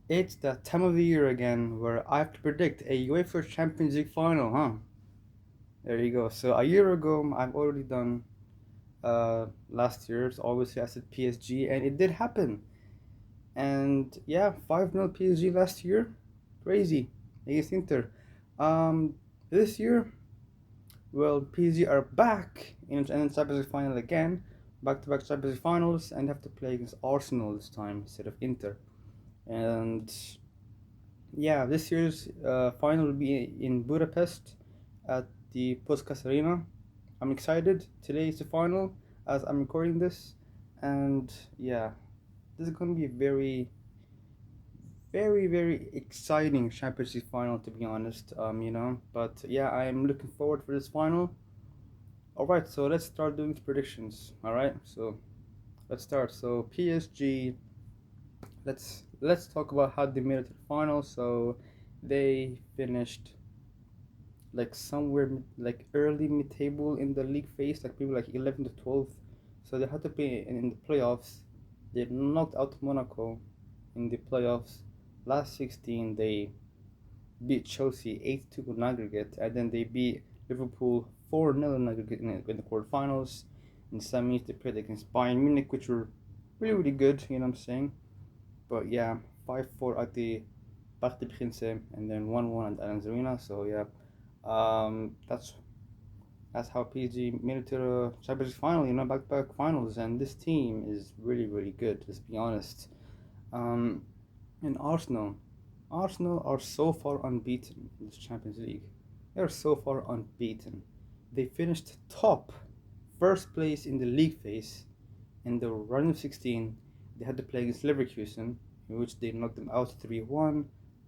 It's that time of the year again where I have to predict a UEFA Champions League final, huh? There you go. So a year ago, I've already done last year's. Obviously, I said PSG, and it did happen. And yeah, 5-0 PSG last year. Crazy against Inter. Um, this year, well, PSG are back in the Champions League final again. Back to back Champions League finals, and have to play against Arsenal this time instead of Inter. And yeah, this year's final will be in Budapest at the Puskas Arena. I'm excited. Today is the final as I'm recording this, and yeah, this is going to be a very exciting Champions League final to be honest. But yeah, I'm looking forward for this final. All right, so let's start doing predictions. All right, so let's start. So PSG, let's talk about how they made it to the final. So they finished like somewhere like early mid table in the league phase, like maybe like 11 to 12. So they had to be in the playoffs. They knocked out Monaco in the playoffs. Last 16, they beat Chelsea 8-2 in aggregate, and then they beat Liverpool 4-0 in aggregate in the quarterfinals. In semis, they played against Bayern Munich, which were really good, you know what I'm saying? But yeah, 5-4 at the Parc des Princes, and then 1-1 at Allianz Arena. So yeah, that's how PSG made it to the Champions League final. Back-to-back finals, and this team is really good. Let's be honest. Um, and Arsenal are so far unbeaten in this Champions League. They are so far unbeaten. They finished top, first place in the league phase in the round of 16. They had to play against Leverkusen, in which they knocked them out 3-1.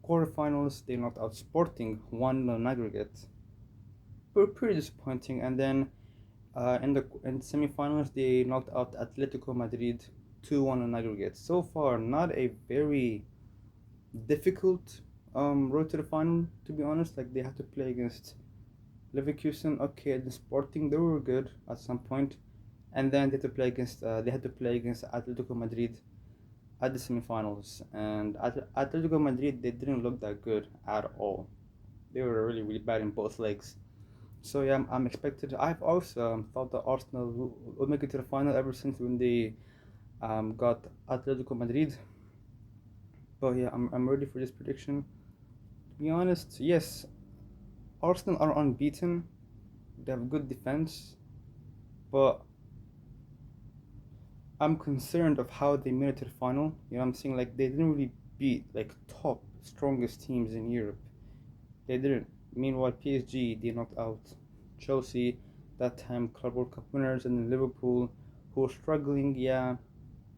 Quarterfinals, they knocked out Sporting 1 on aggregate. Pretty disappointing. And then in the semifinals, they knocked out Atletico Madrid 2-1 on aggregate. So far, not a very difficult road to the final, to be honest. Like, they had to play against Leverkusen, okay, the Sporting, they were good at some point, and then they had to play against Atletico Madrid at the semifinals, and Atletico Madrid, they didn't look that good at all. They were really bad in both legs. So yeah, I'm expected. I've also thought that Arsenal would make it to the final ever since when they got Atletico Madrid. But yeah, I'm ready for this prediction. To be honest, yes, Arsenal are unbeaten. They have good defense, but I'm concerned of how they made it to the final. You know what I'm saying? Like, they didn't really beat like top strongest teams in Europe. They didn't. Meanwhile, PSG, they knocked out Chelsea, that time Club World Cup winners, and then Liverpool, who were struggling, yeah,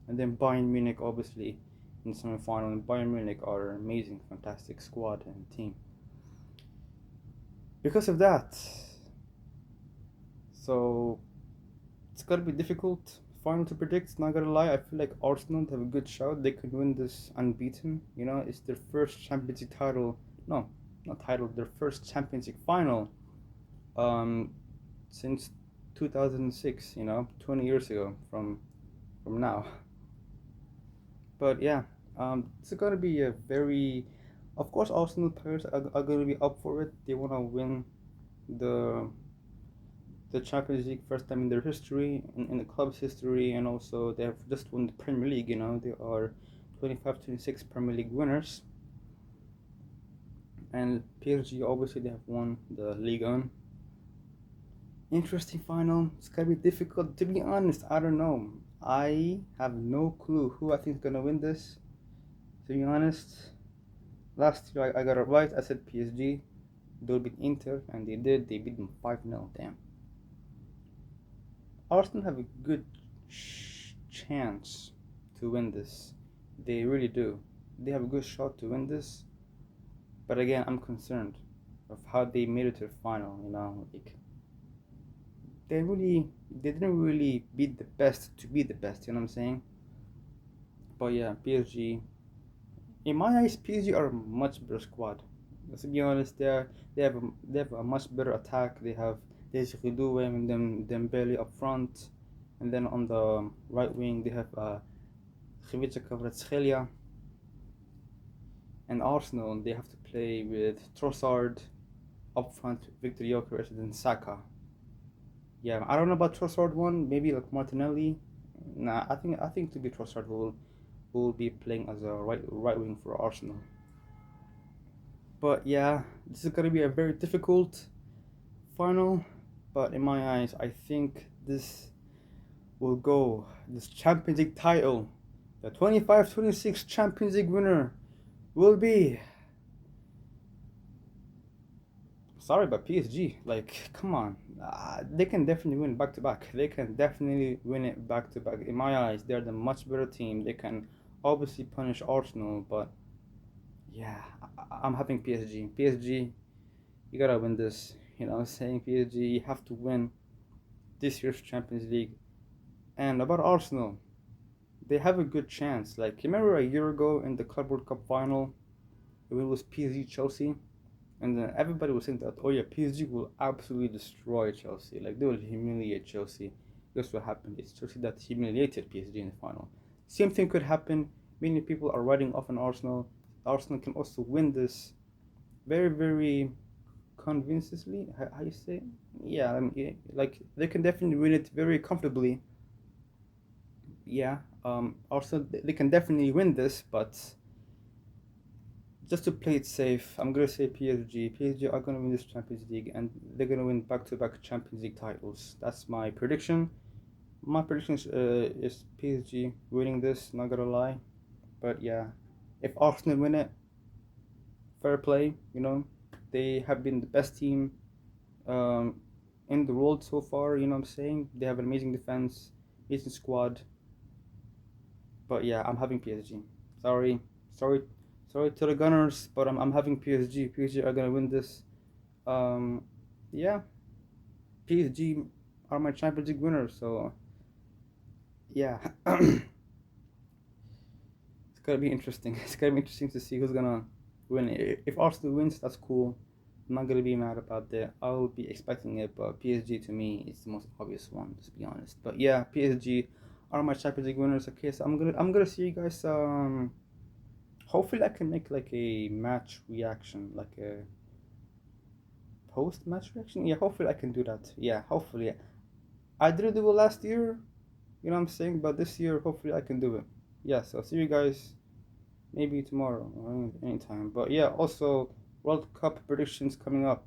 and then Bayern Munich, obviously, in the semi-final. And Bayern Munich are an amazing, fantastic squad and team. Because of that, so it's gonna be difficult final to predict. Not gonna lie, I feel like Arsenal have a good shot. They could win this unbeaten. It's their first Champions League title. No, not title. Their first Champions League final. Um, since 2006. 20 years ago from now. But yeah, it's gonna be a very. Of course, Arsenal players are gonna be up for it. They wanna win the the Champions League first time in their history, in the club's history, and also they have just won the Premier League. They are 25-26 Premier League winners, and PSG obviously they have won the Ligue 1. Interesting final. It's gonna be difficult. To be honest, I don't know. I have no clue who I think is gonna win this. To be honest, last year I got it right. I said PSG. They'll beat Inter, and they did. They beat them 5-0. Damn. Arsenal have a good chance to win this. They really do. They have a good shot to win this. But again, I'm concerned of how they made it to the final. Like they didn't really beat the best to be the best. You know what I'm saying? But yeah, PSG. In my eyes, PSG are a much better squad. Let's be honest. They have a much better attack. They have Desiree and then Dembele up front, and then on the right wing they have Khvicha Kvaratskhelia. and Arsenal, they have to play with Trossard up front, Victor Gyökeres, and then Saka. Yeah, I don't know about Trossard one. Maybe like Martinelli. Nah, I think to be Trossard who will be playing as a right wing for Arsenal. But yeah, this is gonna be a very difficult final. But in my eyes, I think will go. This Champions League title, the 25-26 Champions League winner will be. Sorry, but PSG, like, come on. They can definitely win back to back. They can definitely win it back to back. In my eyes, they're the much better team. They can obviously punish Arsenal, but yeah, I'm having PSG. PSG, you gotta win this. You know, I'm saying PSG, you have to win this year's Champions League. And about Arsenal, they have a good chance. Like, remember a year ago in the Club World Cup final, when it was PSG Chelsea? And then everybody was saying that, oh yeah, PSG will absolutely destroy Chelsea. Like, they will humiliate Chelsea. Guess what happened? It's Chelsea that humiliated PSG in the final. Same thing could happen. Many people are writing off on Arsenal. Arsenal can also win this very, very convincingly. How you say? Yeah, like they can definitely win it very comfortably. Yeah. Arsenal, they can definitely win this, but just to play it safe, I'm gonna say PSG. PSG are gonna win this Champions League, and they're gonna win back-to-back Champions League titles. That's my prediction. My prediction is PSG winning this. Not gonna lie, but yeah, if Arsenal win it, fair play. You know, they have been the best team um, in the world so far. You know what I'm saying? They have an amazing defense, amazing squad. But yeah, I'm having PSG. Sorry, sorry, sorry to the Gunners, but I'm having PSG. PSG are gonna win this. Um, yeah, PSG are my Champions League winners. So yeah, it's gonna be interesting. It's gonna be interesting to see who's gonna win. If Arsenal wins, that's cool. I'm not gonna be mad about that. I'll be expecting it, but PSG to me is the most obvious one, to be honest. But yeah, PSG are my Champions League winners. Okay, so I'm gonna see you guys. Hopefully I can make like a match reaction, like a post match reaction. Yeah, hopefully I can do that. Yeah, hopefully. I didn't do it last year, you know what I'm saying? But this year, hopefully I can do it. Yeah, so see you guys maybe tomorrow or anytime. But yeah, also World Cup predictions coming up.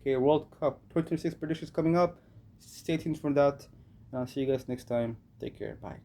Okay, World Cup 2026 predictions coming up. Stay tuned for that. And I'll see you guys next time. Take care. Bye.